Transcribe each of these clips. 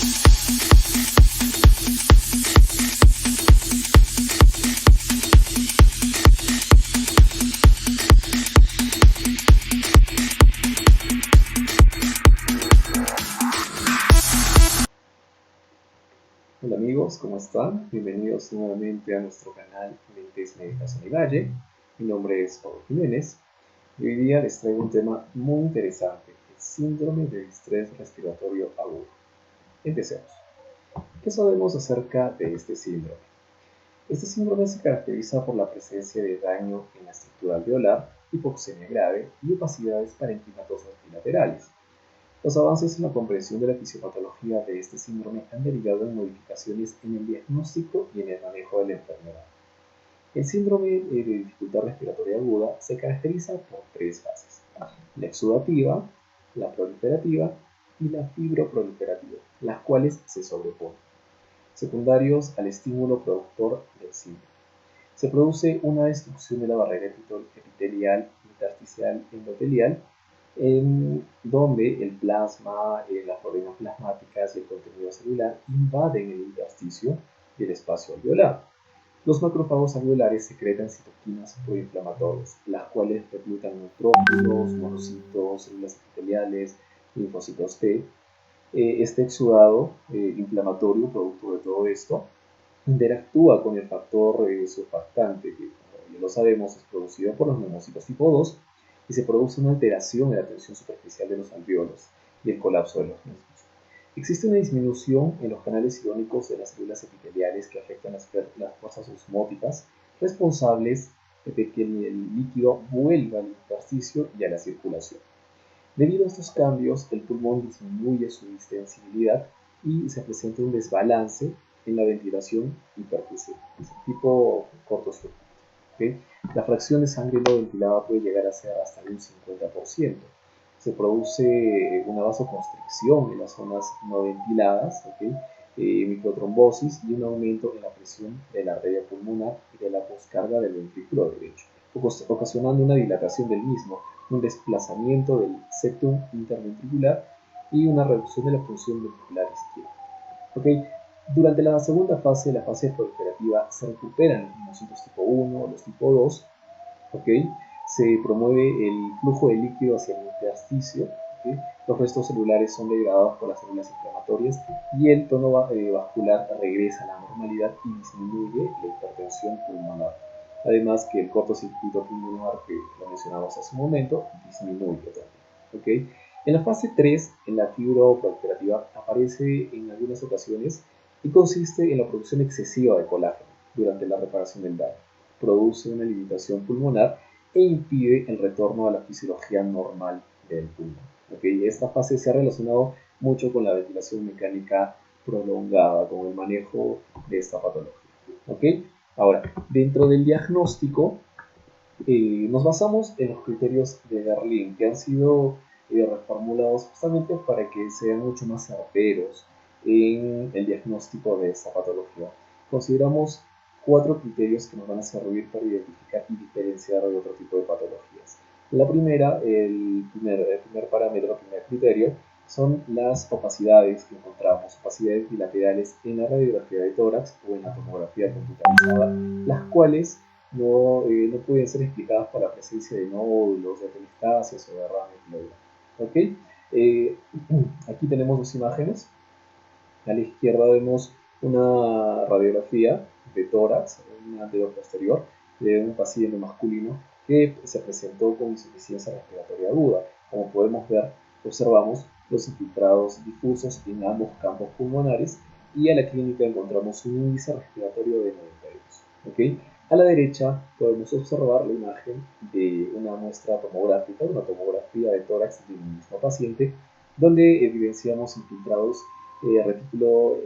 Hola amigos, ¿cómo están? Bienvenidos nuevamente a nuestro canal Mentes Médicas Univalle. Mi nombre es Pablo Jiménez y hoy día les traigo un tema muy interesante, el síndrome de distrés respiratorio agudo. Empecemos. ¿Qué sabemos acerca de este síndrome? Este síndrome se caracteriza por la presencia de daño en la estructura alveolar, hipoxemia grave y opacidades parenquimatosas bilaterales. Los avances en la comprensión de la fisiopatología de este síndrome han derivado en modificaciones en el diagnóstico y en el manejo de la enfermedad. El síndrome de dificultad respiratoria aguda se caracteriza por tres fases: la exudativa, la proliferativa y la fibroproliferativa, las cuales se sobreponen, secundarios al estímulo productor del síndrome. Se produce una destrucción de la barrera epitelial, intersticial, endotelial, en donde el plasma, las proteínas plasmáticas y el contenido celular invaden el intersticio y el espacio alveolar. Los macrófagos alveolares secretan citoquinas proinflamatorias, las cuales reclutan neutrófilos, monocitos, células epiteliales, linfocitos T. Este exudado inflamatorio, producto de todo esto, interactúa con el factor surfactante, que como ya lo sabemos es producido por los neumocitos tipo 2, y se produce una alteración en la tensión superficial de los alvéolos y el colapso de los mismos. Existe una disminución en los canales iónicos de las células epiteliales que afectan las fuerzas osmóticas responsables de que el líquido vuelva al intersticio y a la circulación. Debido a estos cambios, el pulmón disminuye su distensibilidad y se presenta un desbalance en la ventilación y perfusión, tipo cortocircuito. ¿Okay? La fracción de sangre no ventilada puede llegar a ser hasta un 50%. Se produce una vasoconstricción en las zonas no ventiladas, ¿okay? Microtrombosis y un aumento en la presión de la arteria pulmonar y de la poscarga del ventrículo derecho, ocasionando una dilatación del mismo, un desplazamiento del septum interventricular y una reducción de la función ventricular izquierda. ¿Okay? Durante la segunda fase, la fase proliferativa, se recuperan los linfocitos tipo 1, los tipo 2, ¿okay? Se promueve el flujo de líquido hacia el intersticio, ¿okay? Los restos celulares son degradados por las células inflamatorias y el tono vascular regresa a la normalidad y disminuye la hipertensión pulmonar. Además que el cortocircuito pulmonar, que lo mencionamos hace un momento, disminuye también. ¿Okay? En la fase 3, en la fibroproliferativa, aparece en algunas ocasiones y consiste en la producción excesiva de colágeno durante la reparación del daño. Produce una limitación pulmonar e impide el retorno a la fisiología normal del pulmón. ¿Okay? Esta fase se ha relacionado mucho con la ventilación mecánica prolongada, con el manejo de esta patología. ¿Okay? Ahora, dentro del diagnóstico, nos basamos en los criterios de Berlín, que han sido reformulados justamente para que sean mucho más certeros en el diagnóstico de esta patología. Consideramos 4 criterios que nos van a servir para identificar y diferenciar de otro tipo de patologías. La primera, el primer parámetro, el primer criterio, son las opacidades que encontramos, opacidades bilaterales en la radiografía de tórax o en la tomografía computarizada, las cuales no pueden ser explicadas por la presencia de nódulos, de telestasias o de derrames pleural. ¿Okay? Aquí tenemos dos imágenes. A la izquierda vemos una radiografía de tórax, un anterior posterior, de un paciente masculino que se presentó con insuficiencia respiratoria aguda. Como podemos ver, observamos los infiltrados difusos en ambos campos pulmonares y a la clínica encontramos un índice respiratorio de 92. ¿Okay? A la derecha podemos observar la imagen de una muestra tomográfica, una tomografía de tórax del mismo paciente, donde evidenciamos infiltrados retículo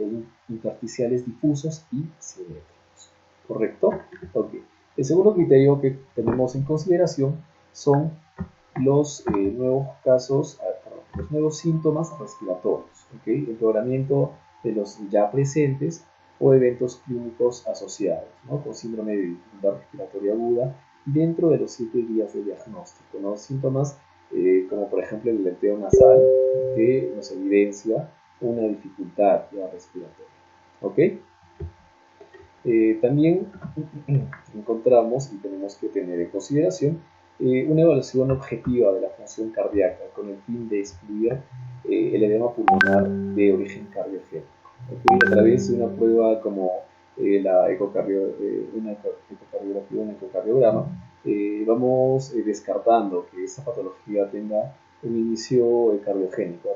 intersticiales difusos y simétricos. ¿Correcto? Ok. El segundo criterio que tenemos en consideración son los nuevos casos, los nuevos síntomas respiratorios, ¿okay? Empeoramiento de los ya presentes o eventos clínicos asociados, ¿no? Con síndrome de dificultad respiratoria aguda dentro de los 7 días de diagnóstico, ¿no? Síntomas como por ejemplo el leteo nasal, que nos evidencia una dificultad ya respiratoria. ¿Ok? También encontramos y tenemos que tener en consideración una evaluación objetiva de la función cardíaca con el fin de excluir el edema pulmonar de origen cardiogénico. ¿Okay? A través de una prueba como una ecocardiografía, un ecocardiograma, vamos descartando que esa patología tenga un inicio cardiogénico,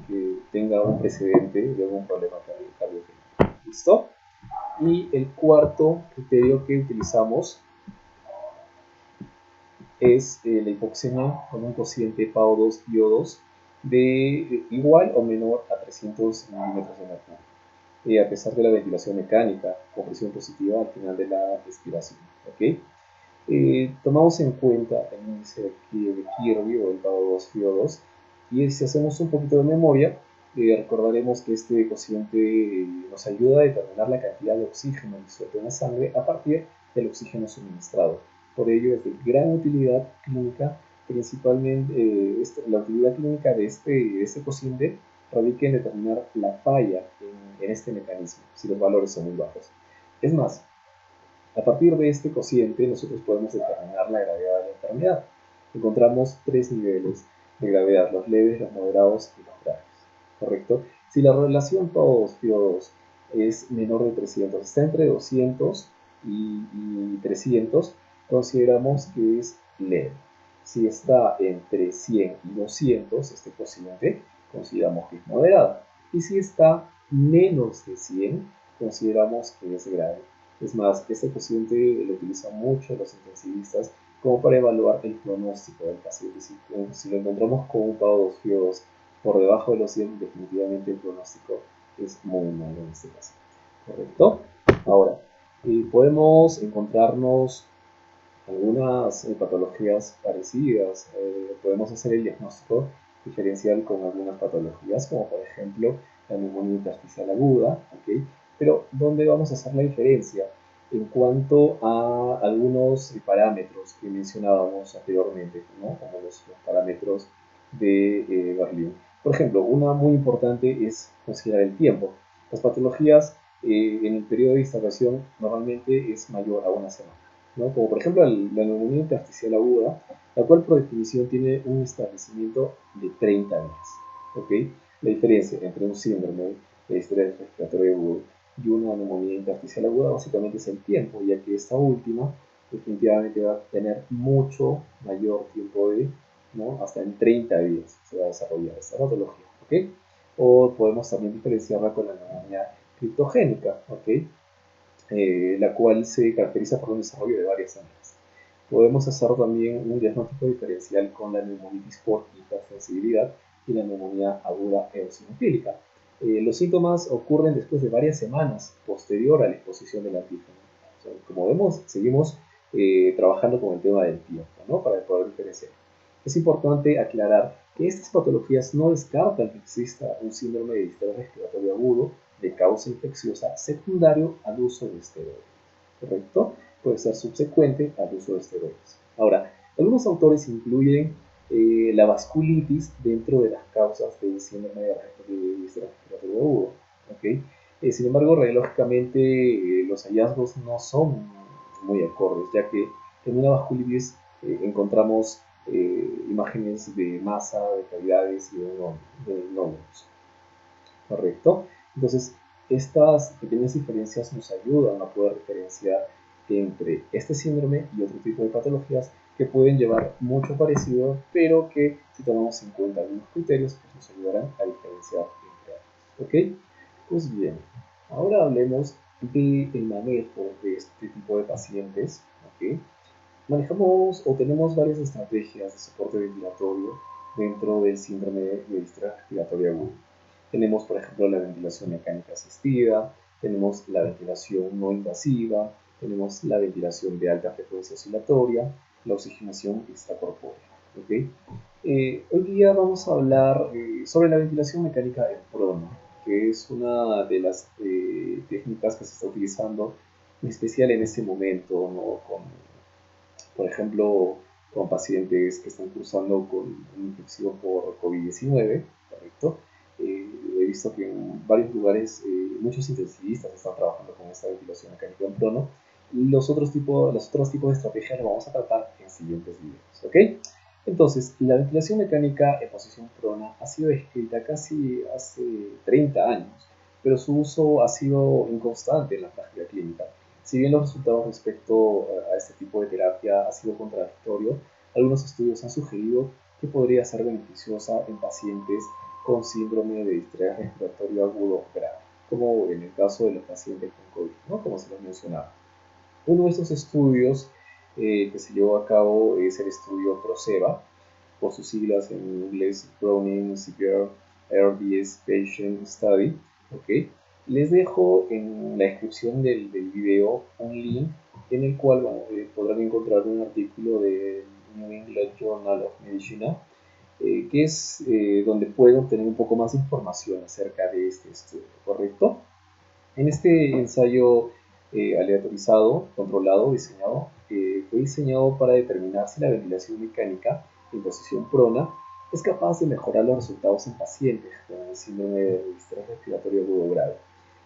que tenga un precedente de algún problema cardiogénico. ¿Listo? Y el cuarto criterio que utilizamos es la hipoxemia con un cociente PaO2 y O2 de igual o menor a 300 milímetros de mercurio, a pesar de la ventilación mecánica con presión positiva al final de la expiración. ¿Okay? Tomamos en cuenta el índice de Kirby o el PaO2 y O2, y si hacemos un poquito de memoria, recordaremos que este cociente nos ayuda a determinar la cantidad de oxígeno disuelto en la sangre a partir del oxígeno suministrado. Por ello es de gran utilidad clínica, principalmente la utilidad clínica de este cociente radica en determinar la falla en este mecanismo, si los valores son muy bajos. Es más, a partir de este cociente nosotros podemos determinar la gravedad de la enfermedad. Encontramos tres niveles de gravedad: los leves, los moderados y los graves. ¿Correcto? Si la relación PaO2-PO2 es menor de 300, está entre 200 y 300, consideramos que es leve. Si está entre 100 y 200, este cociente, consideramos que es moderado. Y si está menos de 100, consideramos que es grave. Es más, este cociente lo utilizan mucho los intensivistas como para evaluar el pronóstico del paciente. Si lo encontramos con un PaO2-PO2 por debajo de los 100, definitivamente el pronóstico es muy malo en este caso. ¿Correcto? Ahora, podemos encontrarnos algunas patologías parecidas. Podemos hacer el diagnóstico diferencial con algunas patologías, como por ejemplo la neumonía intersticial aguda, ¿okay? Pero ¿dónde vamos a hacer la diferencia? En cuanto a algunos parámetros que mencionábamos anteriormente, ¿no? Como los parámetros de Berlín. Por ejemplo, una muy importante es considerar el tiempo. Las patologías en el periodo de instalación normalmente es mayor a una semana, ¿no? Como por ejemplo la neumonía intersticial aguda, la cual por definición tiene un establecimiento de 30 días. ¿Okay? La diferencia entre un síndrome de estrés respiratorio agudo y una neumonía intersticial aguda básicamente es el tiempo, ya que esta última definitivamente va a tener mucho mayor tiempo ¿no? Hasta en 30 días se va a desarrollar esta patología. ¿Okay? O podemos también diferenciarla con la neumonía criptogénica, ¿okay? La cual se caracteriza por un desarrollo de varias semanas. Podemos hacer también un diagnóstico diferencial con la neumonitis por hipersensibilidad y la neumonía aguda eosinofílica. Los síntomas ocurren después de varias semanas posterior a la exposición del antígeno. O sea, como vemos, seguimos trabajando con el tema del tiempo, ¿no? Para poder diferenciar. Es importante aclarar que estas patologías no descartan que exista un síndrome de distrés respiratorio agudo de causa infecciosa secundario al uso de esteroides. ¿Correcto? Puede ser subsecuente al uso de esteroides. Ahora, algunos autores incluyen la vasculitis dentro de las causas del síndrome de distrés respiratorio agudo. ¿Okay? Sin embargo, radiológicamente los hallazgos no son muy acordes, ya que en una vasculitis encontramos imágenes de masa, de cavidades y de nódulos. ¿Correcto? Entonces, estas pequeñas diferencias nos ayudan a poder diferenciar entre este síndrome y otro tipo de patologías que pueden llevar mucho parecido, pero que si tomamos en cuenta algunos criterios, pues nos ayudarán a diferenciar entre ellos. ¿Ok? Pues bien, ahora hablemos del manejo de este tipo de pacientes. ¿Ok? Manejamos o tenemos varias estrategias de soporte ventilatorio dentro del síndrome de distrés respiratorio agudo. Tenemos, por ejemplo, la ventilación mecánica asistida, tenemos la ventilación no invasiva, tenemos la ventilación de alta frecuencia oscilatoria, la oxigenación extracorpórea. ¿Okay? Hoy día vamos a hablar sobre la ventilación mecánica en prono, que es una de las técnicas que se está utilizando en especial en este momento, ¿no? Por ejemplo, con pacientes que están cursando con una infección por COVID-19, ¿correcto? visto que en varios lugares muchos intensivistas están trabajando con esta ventilación mecánica en prono. Y los otros tipos de estrategias los vamos a tratar en siguientes videos, ¿ok? Entonces, la ventilación mecánica en posición prona ha sido descrita casi hace 30 años, pero su uso ha sido inconstante en la práctica clínica. Si bien los resultados respecto a este tipo de terapia ha sido contradictorio, algunos estudios han sugerido que podría ser beneficiosa en pacientes con síndrome de distrés respiratorio agudo grave, como en el caso de los pacientes con COVID, ¿no? Como se los mencionaba. Uno de estos estudios que se llevó a cabo es el estudio PROSEVA, por sus siglas en inglés Browning Severe RDS Patient Study. ¿Okay? Les dejo en la descripción del video un link en el cual podrán encontrar un artículo de New England Journal of Medicine, que es donde pueden obtener un poco más de información acerca de este estudio, ¿correcto? En este ensayo aleatorizado, controlado, diseñado, fue diseñado para determinar si la ventilación mecánica en posición prona es capaz de mejorar los resultados en pacientes con síndrome de distrés respiratorio agudo grave.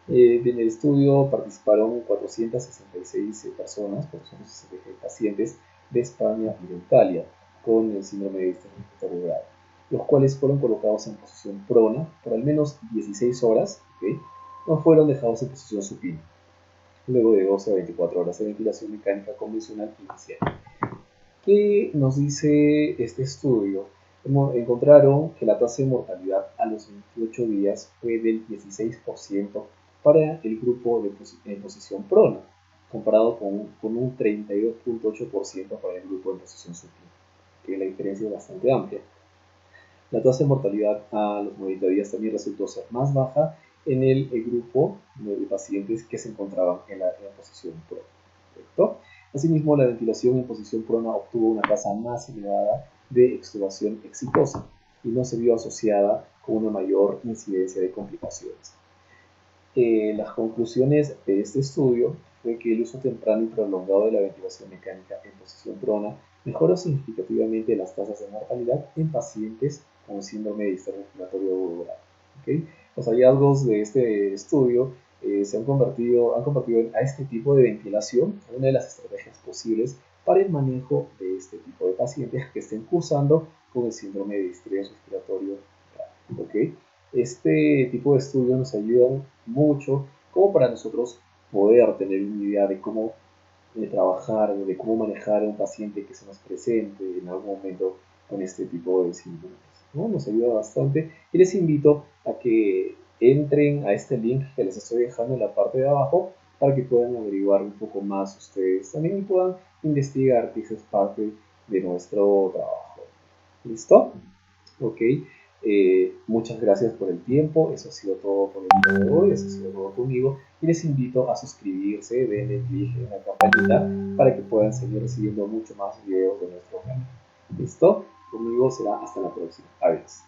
En el estudio participaron 466 personas, 466 pacientes de España y de Italia con el síndrome de distrés respiratorio grave, los cuales fueron colocados en posición prona por al menos 16 horas, ¿okay? No fueron dejados en posición supina, luego de 12 a 24 horas de ventilación mecánica convencional inicial. ¿Qué nos dice este estudio? Encontraron que la tasa de mortalidad a los 28 días fue del 16% para el grupo en posición prona, comparado con un 32.8% para el grupo en posición supina, que la diferencia es bastante amplia. La tasa de mortalidad a los 90 días también resultó ser más baja en el grupo de pacientes que se encontraban en la posición prona. ¿Correcto? Asimismo, la ventilación en posición prona obtuvo una tasa más elevada de extubación exitosa y no se vio asociada con una mayor incidencia de complicaciones. Las conclusiones de este estudio fue que el uso temprano y prolongado de la ventilación mecánica en posición prona mejoró significativamente las tasas de mortalidad en pacientes con síndrome de distrés respiratorio agudo grave. ¿Okay? Los hallazgos de este estudio han convertido a este tipo de ventilación en una de las estrategias posibles para el manejo de este tipo de pacientes que estén cursando con el síndrome de distrés respiratorio grave. ¿Okay? Este tipo de estudios nos ayudan mucho como para nosotros poder tener una idea de cómo trabajar, de cómo manejar a un paciente que se nos presente en algún momento con este tipo de síntomas, ¿no? Nos ayuda bastante y les invito a que entren a este link que les estoy dejando en la parte de abajo para que puedan averiguar un poco más ustedes también y puedan investigar, que eso es parte de nuestro trabajo. ¿Listo? Ok. Muchas gracias por el tiempo, eso ha sido todo por el día de hoy, eso ha sido todo conmigo y les invito a suscribirse, denle clic en la campanita para que puedan seguir recibiendo mucho más videos de nuestro canal. ¿Listo? Conmigo será hasta la próxima. Adiós.